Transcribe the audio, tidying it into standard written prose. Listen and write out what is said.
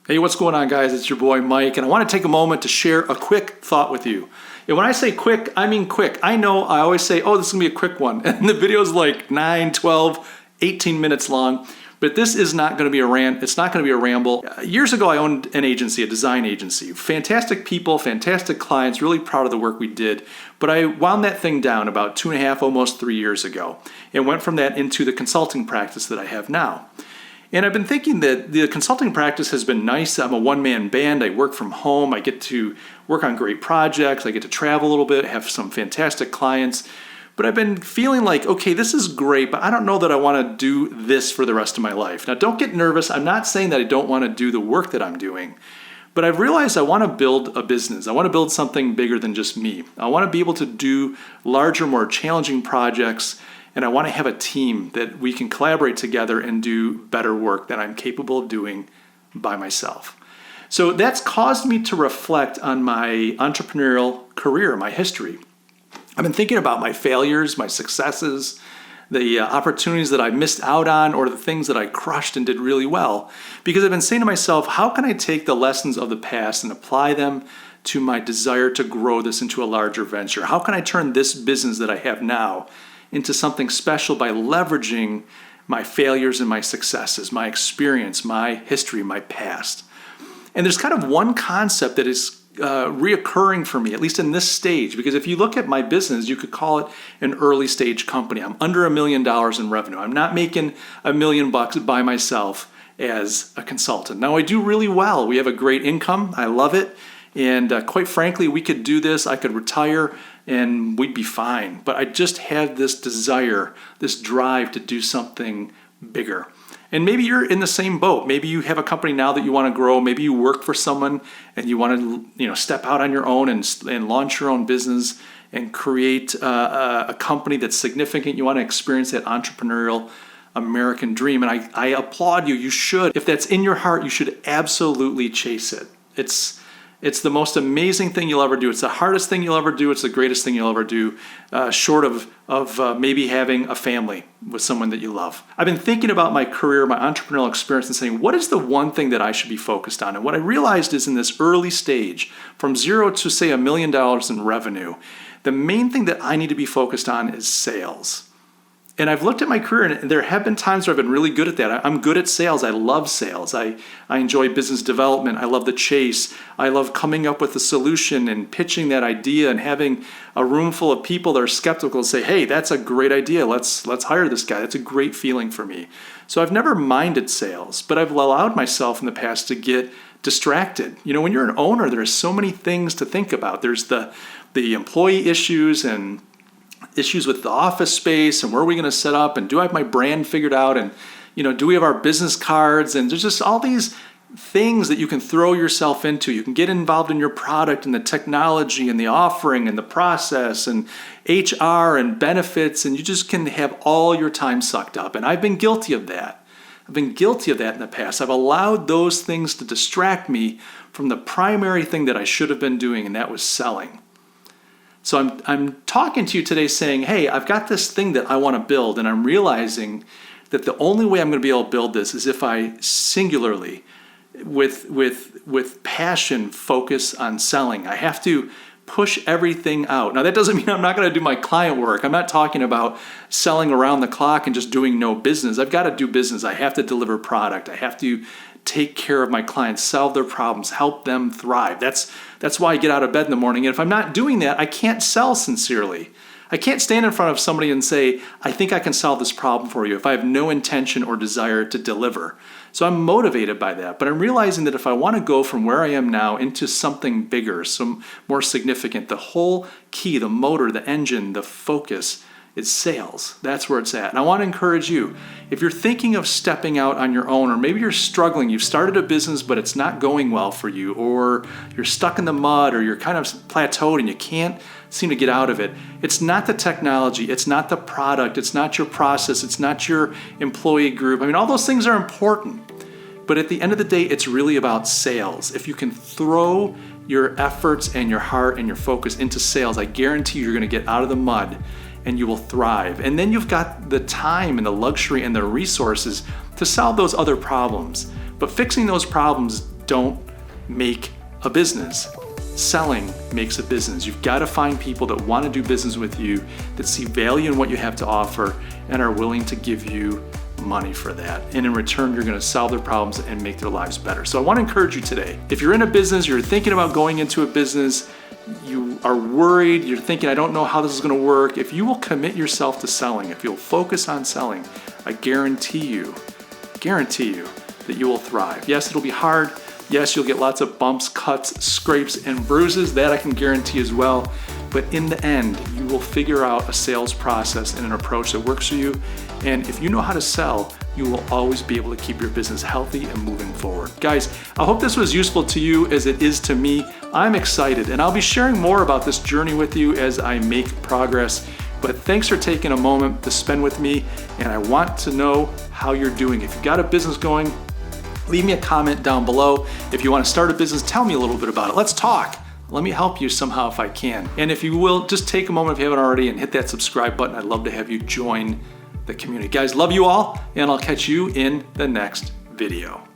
Hey, what's going on, guys? It's your boy Mike, and I want to take a moment to share a quick thought with you. And when I say quick, I mean quick. I know I always say, oh, this is going to be a quick one. And the video is like 9, 12, 18 minutes long. But this is not going to be a rant. It's not going to be a ramble. Years ago, I owned an agency, a design agency. Fantastic people, fantastic clients, really proud of the work we did. But I wound that thing down about 2.5, almost 3 years ago, and went from that into the consulting practice that I have now. And I've been thinking that the consulting practice has been nice. I'm a one-man band. I work from home. I get to work on great projects. I get to travel a little bit, have some fantastic clients. But I've been feeling like, okay, this is great, but I don't know that I want to do this for the rest of my life. Now, don't get nervous. I'm not saying that I don't want to do the work that I'm doing. But I've realized I want to build a business. I want to build something bigger than just me. I want to be able to do larger, more challenging projects. And I want to have a team that we can collaborate together and do better work that I'm capable of doing by myself. So that's caused me to reflect on my entrepreneurial career, my history. I've been thinking about my failures, my successes, the opportunities that I missed out on, or the things that I crushed and did really well. Because I've been saying to myself, how can I take the lessons of the past and apply them to my desire to grow this into a larger venture? How can I turn this business that I have now into something special by leveraging my failures and my successes, my experience, my history, my past? And there's kind of one concept that is reoccurring for me, at least in this stage, because if you look at my business, you could call it an early stage company. I'm under $1 million in revenue. I'm not making $1 million by myself as a consultant. Now, I do really well. We have a great income. I love it. And quite frankly, we could do this. I could retire and we'd be fine. But I just had this desire, this drive to do something bigger. And maybe you're in the same boat. Maybe you have a company now that you want to grow. Maybe you work for someone and you want to, step out on your own and launch your own business and create a company that's significant. You want to experience that entrepreneurial American dream. And I applaud you. You should. If that's in your heart, you should absolutely chase it. It's the most amazing thing you'll ever do. It's the hardest thing you'll ever do. It's the greatest thing you'll ever do, short of maybe having a family with someone that you love. I've been thinking about my career, my entrepreneurial experience, and saying, what is the one thing that I should be focused on? And what I realized is in this early stage, from zero to say $1 million in revenue, the main thing that I need to be focused on is sales. And I've looked at my career, and there have been times where I've been really good at that. I'm good at sales. I love sales. I enjoy business development. I love the chase. I love coming up with a solution and pitching that idea and having a room full of people that are skeptical and say, hey, that's a great idea. Let's hire this guy. That's a great feeling for me. So I've never minded sales, but I've allowed myself in the past to get distracted. When you're an owner, there's so many things to think about. There's the employee issues and issues with the office space and where are we going to set up and do I have my brand figured out and do we have our business cards, and there's just all these things that you can throw yourself into. You can get involved in your product and the technology and the offering and the process and HR and benefits, and you just can have all your time sucked up. And I've been guilty of that. I've been guilty of that in the past. I've allowed those things to distract me from the primary thing that I should have been doing, and that was selling. So I'm talking to you today saying, hey, I've got this thing that I want to build, and I'm realizing that the only way I'm going to be able to build this is if I singularly, with passion, focus on selling. I have to push everything out. Now, that doesn't mean I'm not going to do my client work. I'm not talking about selling around the clock and just doing no business. I've got to do business. I have to deliver product. I have to take care of my clients, solve their problems, help them thrive. That's why I get out of bed in the morning. And if I'm not doing that, I can't sell sincerely. I can't stand in front of somebody and say, I think I can solve this problem for you, if I have no intention or desire to deliver. So I'm motivated by that. But I'm realizing that if I want to go from where I am now into something bigger, some more significant, the whole key, the motor, the engine, the focus, is sales. That's where it's at. And I want to encourage you, if you're thinking of stepping out on your own, or maybe you're struggling, you've started a business, but it's not going well for you, or you're stuck in the mud, or you're kind of plateaued and you can't seem to get out of it. It's not the technology. It's not the product. It's not your process. It's not your employee group. All those things are important. But at the end of the day, it's really about sales. If you can throw your efforts and your heart and your focus into sales, I guarantee you're going to get out of the mud and you will thrive. And then you've got the time and the luxury and the resources to solve those other problems. But fixing those problems don't make a business. Selling makes a business. You've got to find people that want to do business with you, that see value in what you have to offer, and are willing to give you money for that. And in return, you're going to solve their problems and make their lives better. So I want to encourage you today. If you're in a business, you're thinking about going into a business, you are worried, you're thinking, I don't know how this is going to work. If you will commit yourself to selling, if you'll focus on selling, I guarantee you that you will thrive. Yes, it'll be hard. Yes, you'll get lots of bumps, cuts, scrapes, and bruises. That I can guarantee as well. But in the end, you will figure out a sales process and an approach that works for you. And if you know how to sell, you will always be able to keep your business healthy and moving forward. Guys, I hope this was useful to you as it is to me. I'm excited, and I'll be sharing more about this journey with you as I make progress. But thanks for taking a moment to spend with me, and I want to know how you're doing. If you've got a business going, leave me a comment down below. If you want to start a business, tell me a little bit about it. Let's talk. Let me help you somehow if I can. And if you will, just take a moment if you haven't already and hit that subscribe button. I'd love to have you join the community. Guys, love you all, and I'll catch you in the next video.